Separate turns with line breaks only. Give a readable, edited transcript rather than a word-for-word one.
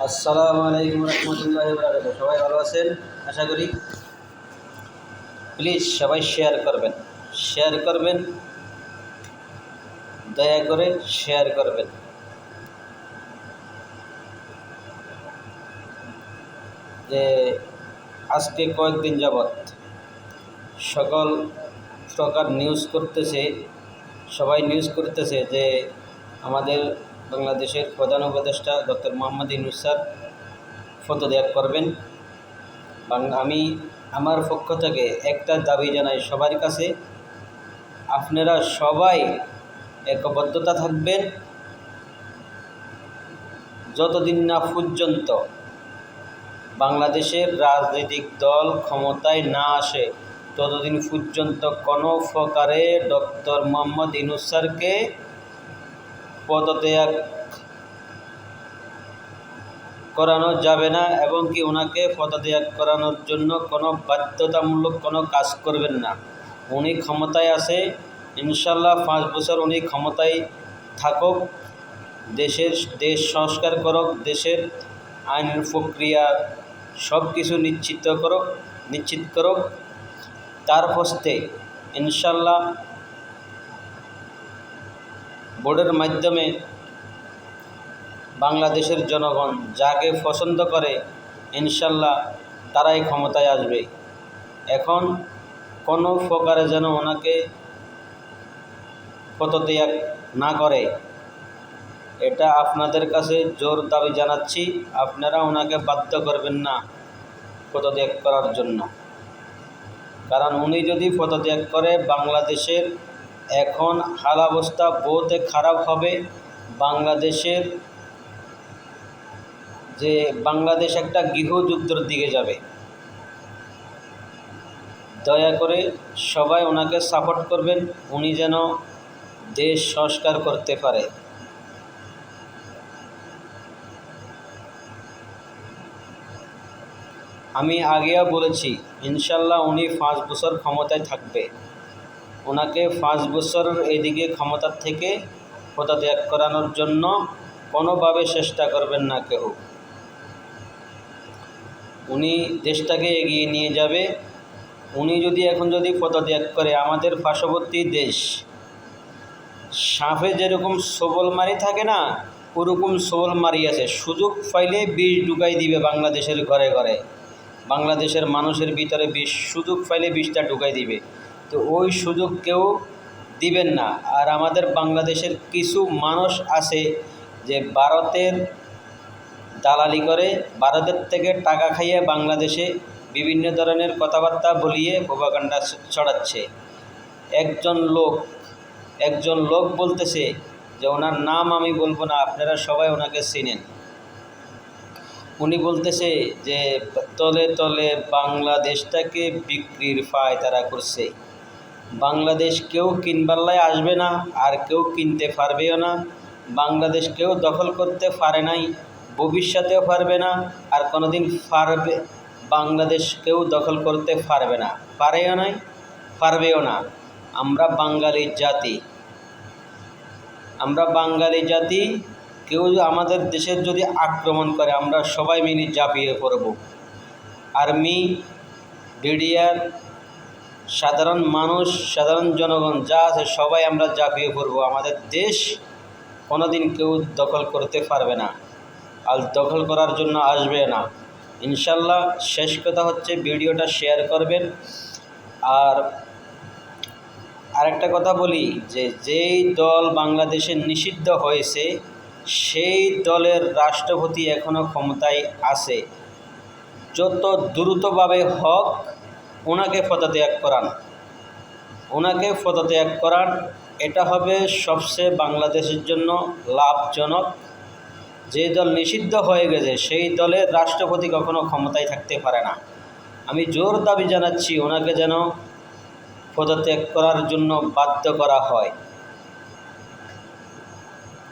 আসসালামু আলাইকুম রহমতুল্লাহি ওয়া বারাকাতুহু। সবাই ভালো আছেন আশা করি। প্লিজ সবাই শেয়ার করবেন, দয়া করে শেয়ার করবেন। যে আজকে কয়েকদিন যাবৎ সকল প্রকার সবাই নিউজ করতেছে যে আমাদের বাংলাদেশের প্রধান উপদেষ্টা ডক্টর মোহাম্মদ ইউনূস স্যার পদত্যাগ করবেন। আমি আমার পক্ষ থেকে একটা দাবি জানাই সবার কাছে, আপনারা সবাই ঐক্যবদ্ধতা থাকবেন। যতদিন না পর্যন্ত বাংলাদেশের রাজনৈতিক দল ক্ষমতায় না আসে, ততদিন পর্যন্ত কোনো প্রকারে ডক্টর মোহাম্মদ ইউনূস স্যারকে পদত্যাগ করানো যাবে না, এবং কি ওনাকে পদত্যাগ করানোর জন্য কোনো বাধ্যতামূলক কোনো কাজ করবেন না। উনি ক্ষমতায় আছে, ইনশাল্লাহ 5 বছর উনি ক্ষমতায় থাকুক, দেশ সংস্কার করুক, দেশের আইন প্রক্রিয়া সব কিছু নিশ্চিত করুক। তার হস্তে ইনশাল্লাহ ভোটের মাধ্যমে বাংলাদেশের জনগণ যাকে পছন্দ করে ইনশাল্লাহ তারাই ক্ষমতায় আসবে। এখন কোনো প্রকারে যেন ওনাকে পদত্যাগ না করে, এটা আপনাদের কাছে জোর দাবি জানাচ্ছি। আপনারা ওনাকে বাধ্য করবেন না পদত্যাগ করার জন্য, কারণ উনি যদি পদত্যাগ করে বাংলাদেশের এখন হাল অবস্থা বহুত খারাপ হবে। বাংলাদেশ একটা গৃহযুদ্ধের দিকে যাবে। দয়া করে সবাই ওনাকে সাপোর্ট করবেন, উনি যেন দেশ সংস্কার করতে পারে। আমি আগেও বলেছি ইনশাল্লাহ উনি 5 বছর ক্ষমতায় থাকবে। ওনাকে 5 বছর এদিকে ক্ষমতার থেকে পদত্যাগ করানোর জন্য কোনোভাবে চেষ্টা করবেন না কেউ। উনি দেশটাকে এগিয়ে নিয়ে যাবে। উনি এখন যদি পদত্যাগ করে, আমাদের পার্শ্ববর্তী দেশ সাপে যেরকম সবল মারি থাকে না, ওরকম সবল মারি আছে। সুযোগ পাইলে বিষ ঢুকাই দিবে বাংলাদেশের ঘরে ঘরে, বাংলাদেশের মানুষের ভিতরে সুযোগ পাইলে বিষটা ঢুকাই দিবে। তো ওই সুযোগ কেউ দিবেন না। আর আমাদের বাংলাদেশের কিছু মানুষ আছে যে ভারতের দালালি করে, ভারতের থেকে টাকা খাইয়ে বাংলাদেশে বিভিন্ন ধরনের কথাবার্তা বলিয়ে প্রোপাগান্ডা ছড়াচ্ছে। একজন লোক বলতেছে যে ওনার নাম আমি বলবো না, আপনারা সবাই ওনাকে চিনেন। উনি বলতেছে যে তলে তলে বাংলাদেশটাকে বিক্রির পায়তারা করছে। বাংলাদেশ কেউ কিনবাল্লায় আসবে না, আর কেউ কিনতে পারবেও না। বাংলাদেশ কেউ দখল করতে পারে নাই, ভবিষ্যতেও পারবে না, আর কোনোদিন বাংলাদেশ কেউ দখল করতে পারবে না, পারবেও না। আমরা বাঙালি জাতি, কেউ আমাদের দেশের যদি আক্রমণ করে আমরা সবাই মিলে ঝাঁপিয়ে পড়ব। আর্মি, বিডিআর, সাধারণ মানুষ, সাধারণ জনগণ যা আছে সবাই আমরা ঝাঁপিয়ে পড়ব। আমাদের দেশ কোনোদিন কেউ দখল করতে পারবে না, আর দখল করার জন্য আসবে না ইনশাল্লাহ। শেষ কথা হচ্ছে ভিডিওটা শেয়ার করবেন। আর আরেকটা কথা বলি, যেই দল বাংলাদেশে নিষিদ্ধ হয়েছে সেই দলের রাষ্ট্রপতি এখনও ক্ষমতায় আছে। যত দ্রুতভাবে হোক ওনাকে পদত্যাগ করান। এটা হবে সবচেয়ে বাংলাদেশের জন্য লাভজনক। যে দল নিষিদ্ধ হয়ে গেছে সেই দলের রাষ্ট্রপতি কখনো ক্ষমতায় থাকতে পারে না। আমি জোর দাবি জানাচ্ছি ওনাকে যেন পদত্যাগ করার জন্য বাধ্য করা হয়।